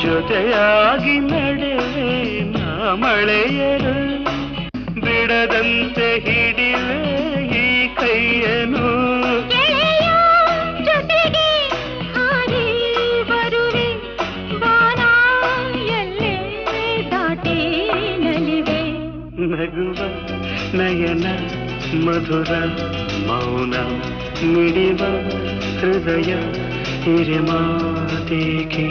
ಜೊತೆಯಾಗಿ ನಡೆವೆ ನಾ ಮಳೆಯರು ಬಿಡದಂತೆ ಹಿಡಿವೆ ಈ ಕೈಯನು ಜೊತೆಗೆ ಹಾರಿ ಬರುವೆ ಬಾನ ಎಲ್ಲೇ ದಾಟಿ ನಲಿವೆ ನಗುವ ನಯನ ಮಧುರ ಮೌನ ಮಿಡಿವ ಹೃದಯ ಹಿರಿಮಾತೇಕೆ